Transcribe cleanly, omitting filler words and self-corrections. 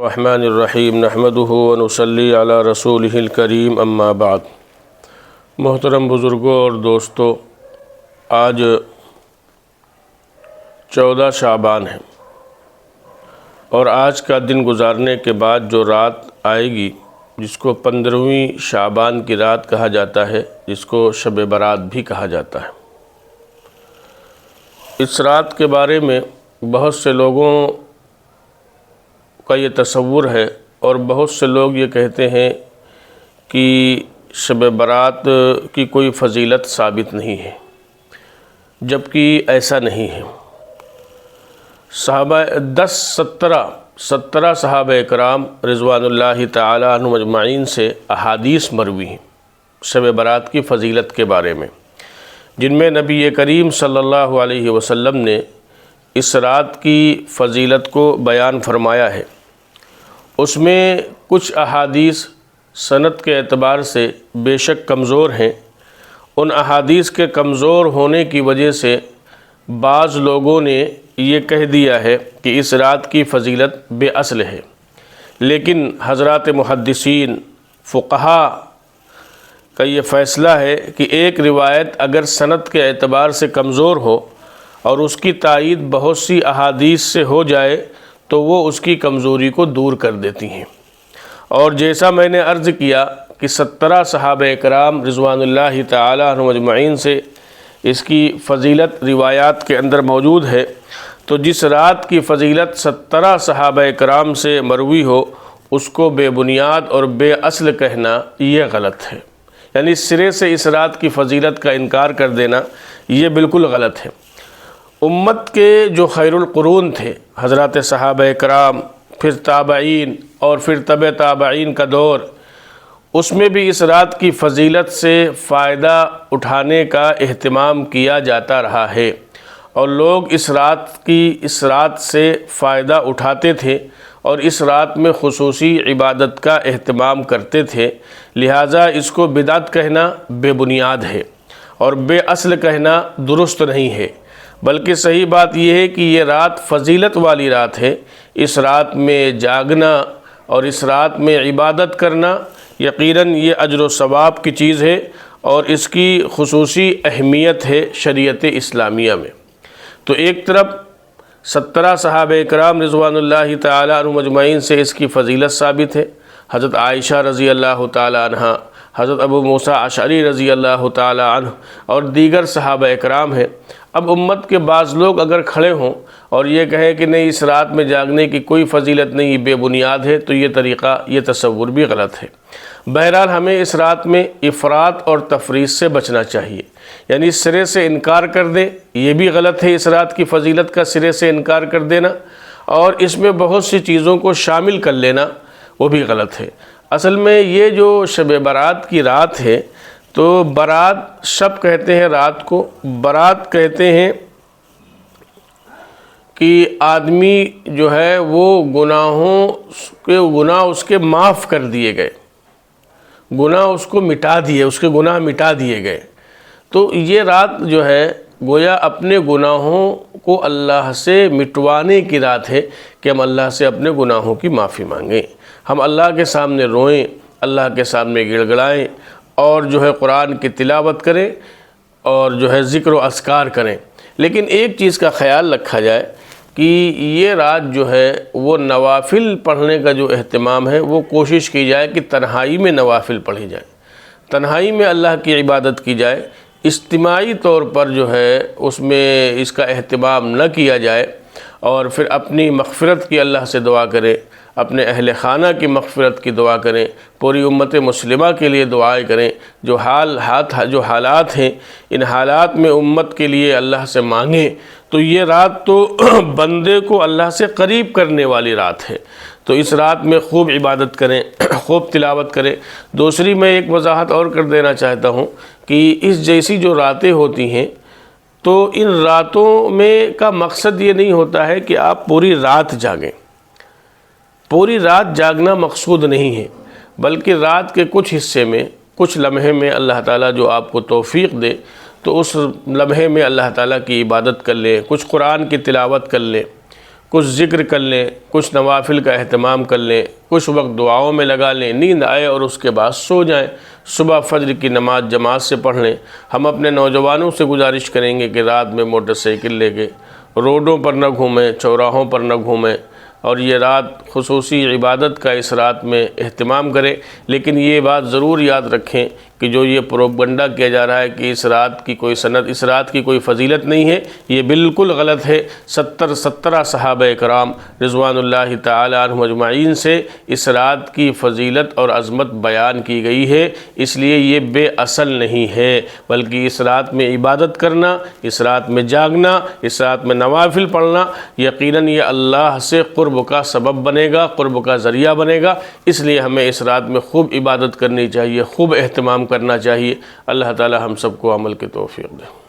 الرحمن الرحیم نحمده ونصلی علی رسولہ الکریم اما بعد۔ محترم بزرگوں اور دوستو، آج 14 شعبان ہے اور آج کا دن گزارنے کے بعد جو رات آئے گی جس کو 15ویں شعبان کی رات کہا جاتا ہے، جس کو شب برات بھی کہا جاتا ہے، اس رات کے بارے میں بہت سے لوگوں کا یہ تصور ہے اور بہت سے لوگ یہ کہتے ہیں کہ شب برات کی کوئی فضیلت ثابت نہیں ہے، جبکہ ایسا نہیں ہے۔ صحابہ 17 صحابہ اکرام رضوان اللہ تعالی عنہم اجمعین سے احادیث مروی ہیں شب برات کی فضیلت کے بارے میں، جن میں نبی کریم صلی اللہ علیہ وسلم نے اس رات کی فضیلت کو بیان فرمایا ہے۔ اس میں کچھ احادیث سند کے اعتبار سے بے شک کمزور ہیں۔ ان احادیث کے کمزور ہونے کی وجہ سے بعض لوگوں نے یہ کہہ دیا ہے کہ اس رات کی فضیلت بے اصل ہے، لیکن حضرات محدثین فقہاء کا یہ فیصلہ ہے کہ ایک روایت اگر سند کے اعتبار سے کمزور ہو اور اس کی تائید بہت سی احادیث سے ہو جائے تو وہ اس کی کمزوری کو دور کر دیتی ہیں۔ اور جیسا میں نے عرض کیا کہ 17 صحابہ اکرام رضوان اللہ تعالی عنہم اجمعین سے اس کی فضیلت روایات کے اندر موجود ہے، تو جس رات کی فضیلت 17 صحابہ اکرام سے مروی ہو اس کو بے بنیاد اور بے اصل کہنا یہ غلط ہے، یعنی سرے سے اس رات کی فضیلت کا انکار کر دینا یہ بالکل غلط ہے۔ امت کے جو خیر القرون تھے، حضرات صحابہ اکرام، پھر تابعین اور پھر تبع تابعین کا دور، اس میں بھی اس رات کی فضیلت سے فائدہ اٹھانے کا اہتمام کیا جاتا رہا ہے اور لوگ اس رات سے فائدہ اٹھاتے تھے اور اس رات میں خصوصی عبادت کا اہتمام کرتے تھے، لہٰذا اس کو بدعت کہنا بے بنیاد ہے اور بے اصل کہنا درست نہیں ہے، بلکہ صحیح بات یہ ہے کہ یہ رات فضیلت والی رات ہے۔ اس رات میں جاگنا اور اس رات میں عبادت کرنا یقیناً یہ اجر و ثواب کی چیز ہے اور اس کی خصوصی اہمیت ہے شریعت اسلامیہ میں۔ تو ایک طرف 17 صحابہ اکرام رضوان اللہ تعالی عنہم اجمعین سے اس کی فضیلت ثابت ہے۔ حضرت عائشہ رضی اللہ تعالی عنہ، حضرت ابو موسیٰ اشعری رضی اللہ تعالی عنہ اور دیگر صحابہ اکرام ہیں۔ اب امت کے بعض لوگ اگر کھڑے ہوں اور یہ کہیں کہ نہیں اس رات میں جاگنے کی کوئی فضیلت نہیں، بے بنیاد ہے، تو یہ طریقہ، یہ تصور بھی غلط ہے۔ بہرحال ہمیں اس رات میں افراط اور تفریط سے بچنا چاہیے، یعنی سرے سے انکار کر دیں، یہ بھی غلط ہے۔ اس رات کی فضیلت کا سرے سے انکار کر دینا اور اس میں بہت سی چیزوں کو شامل کر لینا وہ بھی غلط ہے۔ اصل میں یہ جو شب برات کی رات ہے، تو برات شب کہتے ہیں رات کو، برات کہتے ہیں کہ آدمی جو ہے وہ گناہ اس کے معاف کر دیے گئے، گناہ اس کو مٹا دیے، اس کے گناہ مٹا دیے گئے۔ تو یہ رات جو ہے گویا اپنے گناہوں کو اللہ سے مٹوانے کی رات ہے کہ ہم اللہ سے اپنے گناہوں کی معافی مانگیں، ہم اللہ کے سامنے روئیں، اللہ کے سامنے گڑ گڑائیں اور جو ہے قرآن کی تلاوت کریں اور جو ہے ذکر و اذکار کریں۔ لیکن ایک چیز کا خیال رکھا جائے کہ یہ رات جو ہے وہ نوافل پڑھنے کا جو اہتمام ہے وہ کوشش کی جائے کہ تنہائی میں نوافل پڑھی جائے، تنہائی میں اللہ کی عبادت کی جائے، اجتماعی طور پر جو ہے اس میں اس کا اہتمام نہ کیا جائے، اور پھر اپنی مغفرت کی اللہ سے دعا کریں، اپنے اہل خانہ کی مغفرت کی دعا کریں، پوری امت مسلمہ کے لیے دعائیں کریں، جو حالات ہیں ان حالات میں امت کے لیے اللہ سے مانگیں۔ تو یہ رات تو بندے کو اللہ سے قریب کرنے والی رات ہے، تو اس رات میں خوب عبادت کریں، خوب تلاوت کریں۔ دوسری میں ایک وضاحت اور کر دینا چاہتا ہوں کہ اس جیسی جو راتیں ہوتی ہیں تو ان راتوں میں کا مقصد یہ نہیں ہوتا ہے کہ آپ پوری رات جاگیں، پوری رات جاگنا مقصود نہیں ہے، بلکہ رات کے کچھ حصے میں، کچھ لمحے میں اللہ تعالیٰ جو آپ کو توفیق دے تو اس لمحے میں اللہ تعالیٰ کی عبادت کر لیں، کچھ قرآن کی تلاوت کر لیں، کچھ ذکر کر لیں، کچھ نوافل کا اہتمام کر لیں، کچھ وقت دعاؤں میں لگا لیں، نیند آئے اور اس کے بعد سو جائیں، صبح فجر کی نماز جماعت سے پڑھ لیں۔ ہم اپنے نوجوانوں سے گزارش کریں گے کہ رات میں موٹر سائیکل لے کے روڈوں پر نہ گھومیں، چوراہوں پر نہ گھومیں، اور یہ رات خصوصی عبادت کا اس رات میں اہتمام کریں۔ لیکن یہ بات ضرور یاد رکھیں کہ جو یہ پروپگنڈا کیا جا رہا ہے کہ اس رات کی کوئی سند، اس رات کی کوئی فضیلت نہیں ہے، یہ بالکل غلط ہے۔ 17 صحابہ کرام رضوان اللہ تعالی عنہم اجمعین سے اس رات کی فضیلت اور عظمت بیان کی گئی ہے، اس لیے یہ بے اصل نہیں ہے، بلکہ اس رات میں عبادت کرنا، اس رات میں جاگنا، اس رات میں نوافل پڑھنا یقیناً یہ اللہ سے قرب کا سبب بنے گا، قرب کا ذریعہ بنے گا۔ اس لیے ہمیں اس رات میں خوب عبادت کرنی چاہیے، خوب اہتمام کرنا چاہیے۔ اللہ تعالی ہم سب کو عمل کی توفیق دے۔